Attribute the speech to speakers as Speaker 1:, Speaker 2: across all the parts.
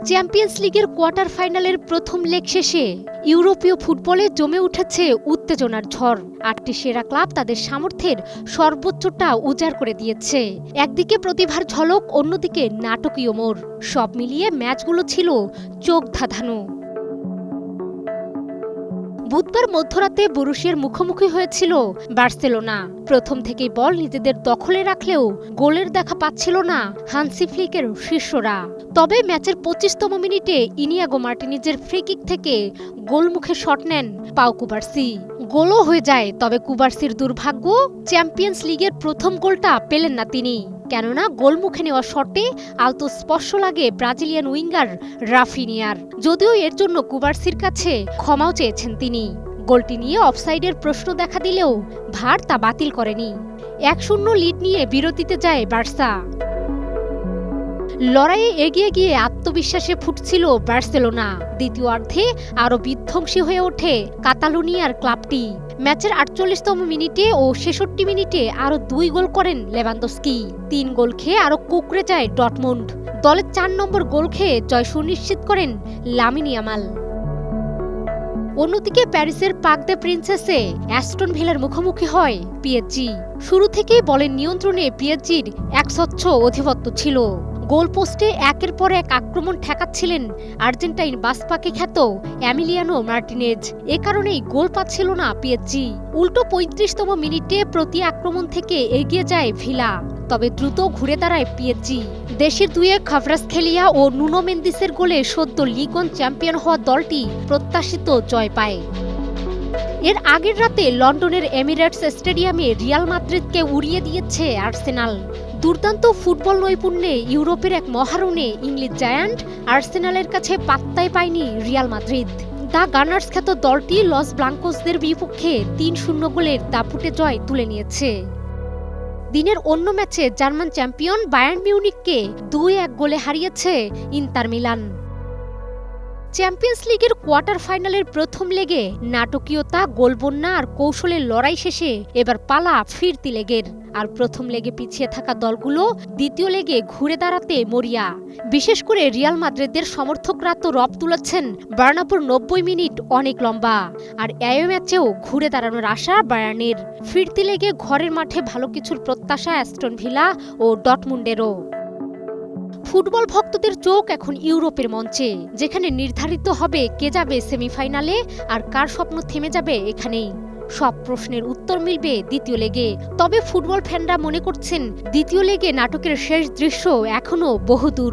Speaker 1: Champions লিগের quarter ফাইনালের প্রথম লেগ শেষে ইউরোপীয় ফুটবলে জমে উঠেছে উত্তেজনার ঝড়। ৮টি সেরা ক্লাব তাদের সামর্থ্যের সর্বোচ্চটা উজাড় করে দিয়েছে। একদিকে প্রতিভার ঝলক, অন্যদিকে নাটকীয় মোড়। সব মিলিয়ে ম্যাচগুলো ছিল চোখ ধাঁধানো। বুধবার মধ্যরাতে বরুশিয়ার মুখোমুখি হয়েছিল বার্সেলোনা। প্রথম থেকেই বল নিজেদের দখলে রাখলেও গোলের দেখা পাচ্ছিল না হান্সি ফ্লিকের শিষ্যরা। তবে ম্যাচের ২৫তম মিনিটে ইনিয়াগো মার্টিনেজের ফ্রিকিক থেকে গোলমুখে শট নেন পাও কুবার্সি। গোলও হয়ে যায়, তবে কুবার্সির দুর্ভাগ্য, চ্যাম্পিয়ন্স লিগের প্রথম গোলটা পেলেন না তিনি। কেননা গোলমুখে নেওয়া শটে আলতো স্পর্শ লাগে ব্রাজিলিয়ান উইঙ্গার রাফিনিয়ার। যদিও এর জন্য কুবার্সির কাছে ক্ষমাও চেয়েছেন তিনি। গোলটি নিয়ে অফসাইডের প্রশ্ন দেখা দিলেও ভার তা বাতিল করেনি। ১-০ লিড নিয়ে বিরতিতে যায় বার্সা। লড়াইয়ে এগিয়ে গিয়ে আত্মবিশ্বাসে ফুটছিল বার্সেলোনা। দ্বিতীয়ার্ধে আরও বিধ্বংসী হয়ে ওঠে কাতালুনিয়ার ক্লাবটি। ম্যাচের ৪৮তম মিনিটে ও ৬৬ মিনিটে আরও ২ গোল করেন লেভানদস্কি। ৩ গোল খেয়ে আরও কুঁকড়ে যায় ডটমুন্ড। দলের ৪ নম্বর গোল খেয়ে জয় সুনিশ্চিত করেন লামিন ইয়ামাল। অন্যদিকে প্যারিসের পার্ক দ্য প্রিন্সেসে অ্যাস্টন ভিলার মুখোমুখি হয় পিএসজি। শুরু থেকেই বলের নিয়ন্ত্রণে পিএসজির একস্বচ্ছ আধিপত্য ছিল। গোলপোস্টে একের পর এক আক্রমণ ঠেকাচ্ছিলেন আর্জেন্টাইন বাসপাকে খ্যাত এমিলিয়ানো মার্টিনেজ। এ কারণেই গোল পাচ্ছিল না পিএসজি। উল্টো ৩৫তম মিনিটে প্রতি আক্রমণ থেকে এগিয়ে যায় ভিলা, তবে দ্রুত ঘুরে দাঁড়ায় পিএসজি। দেশের দুয়ে খাভরাৎসখেলিয়া ও নুনো মেন্দিসের গোলে সদ্য লিগ ওয়ান চ্যাম্পিয়ন হওয়া দলটি প্রত্যাশিত জয় পায়। এর আগের রাতে লন্ডনের এমিরেটস স্টেডিয়ামে রিয়াল মাদ্রিদকে উড়িয়ে দিয়েছে আর্সেনাল। দুর্দান্ত ফুটবল নৈপুণ্যে ইউরোপের এক মহারণে ইংলিশ জায়ান্ট আর্সেনালের কাছে পাত্তাই পায়নি রিয়াল মাদ্রিদ। দ্য গানার্স খ্যাত দলটি লস ব্লাঙ্কোসদের বিপক্ষে ৩-০ গোলের দাপুটে জয় তুলে নিয়েছে। দিনের অন্য ম্যাচে জার্মান চ্যাম্পিয়ন বায়ার্ন মিউনিখকে ২-১ গোলে হারিয়েছে ইন্টার মিলান। চ্যাম্পিয়ন্স লিগের কোয়ার্টার ফাইনালের প্রথম লেগে নাটকীয়তা, গোলবন্যা আর কৌশলের লড়াই শেষে এবার পালা ফিরতি লেগের। আর প্রথম লেগে পিছিয়ে থাকা দলগুলো দ্বিতীয় লেগে ঘুরে দাঁড়াতে মরিয়া। বিশেষ করে রিয়াল মাদ্রিদের সমর্থকরা তো রব তুলেছেন বার্নাব্যুর ৯০ মিনিট অনেক লম্বা। আর এই ম্যাচেও ঘুরে দাঁড়ানোর আশা বায়ার্নের। ফিরতি লেগে ঘরের মাঠে ভালো কিছুর প্রত্যাশা অ্যাস্টন ভিলা ও ডটমুন্ডেরও। ফুটবল ভক্তদের চোখ এখন ইউরোপের মঞ্চে, যেখানে নির্ধারিত হবে কে যাবে সেমিফাইনালে আর কার স্বপ্ন থেমে যাবে এখানেই। সব প্রশ্নের উত্তর মিলবে দ্বিতীয় লেগে। তবে ফুটবল ফ্যানরা মনে করছেন দ্বিতীয় লেগে নাটকের শেষ দৃশ্য এখনও বহুদূর।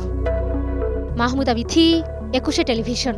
Speaker 1: মাহমুদা বিথি, ২১ টেলিভিশন।